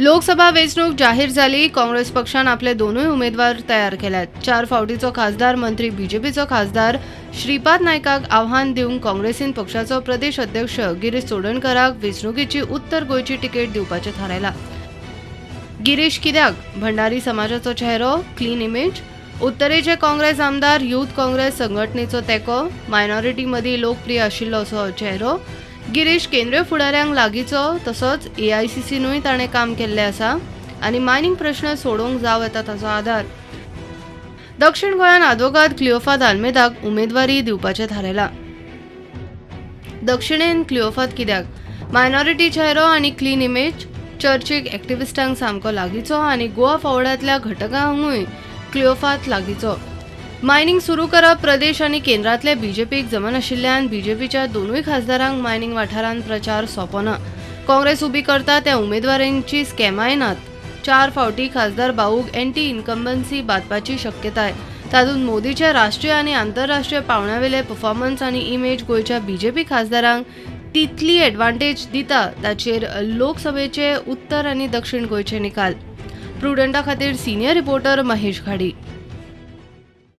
लोकसभा वेंचणूक जाहीर झाली. काँग्रेस पक्षान आपले दोनूय उमेदवार तयार केल्यात. 4 फावटीचो खासदार मंत्री बीजेपीचो खासदार श्रीपाद नायकाक आव्हान दिवंक काँग्रेसीन पक्षाचो प्रदेश अध्यक्ष गिरीश चोडणकराक वेंचणुकेची उत्तर गोंयची तिकेट दिवपाचें थारायला. गिरीश कित्याक? भंडारी समाजाचो चेहरो, क्लीन इमेज, उत्तरेचे काँग्रेस आमदार, यूथ काँग्रेस संघटनेचो तेंको, मायनॉरिटी मदीं लोकप्रिय आशिल्लो असो चेहरो. गिरीश केंद्रीय फुडाऱ्यांक लागींचो, तसोच AICCनूय ताणें काम केल्लें आसा आनी मायनिंग प्रश्न सोडोवंक जाव येता ताचो आधार. दक्षिण गोंयान आदवोगाद क्लिओफाद आल्मेदाक उमेदवारी दिवपाचें थारायला. दक्षिणेन क्लिओफाद कित्याक? मायनॉरिटी चेहरो आनी क्लीन इमेज, चर्चीक एक्टिविस्टांक सामको लागींचो आनी गोवा फॉवर्डांतल्या घटकांकूय क्लिओफाद लागींचो. मायनिंग सुरू करप प्रदेश आनी केंद्रांतले बीजेपीक जमन आशिल्ल्यान बीजेपीच्या दोनूय खासदारांक मायनिंग वाठारांत प्रचार सोंपो ना. काँग्रेस उबी करता त्या उमेदवारांची स्कॅमाय नात. 4 फावटी खासदार भाऊक एंटी इन्कम्बन्सी बादपाची शक्यताय. तातूंत मोदीचे राष्ट्रीय आनी आंतरराष्ट्रीय पावंड्यावेले परफॉर्मन्स आनी इमेज गोंयच्या बीजेपी खासदारांक तितली एडवांटेज दिता ताचेर लोकसभेचे उत्तर आनी दक्षिण गोंयचे निकाल. प्रुडंटा खातीर सिनियर रिपोर्टर महेश घाडी.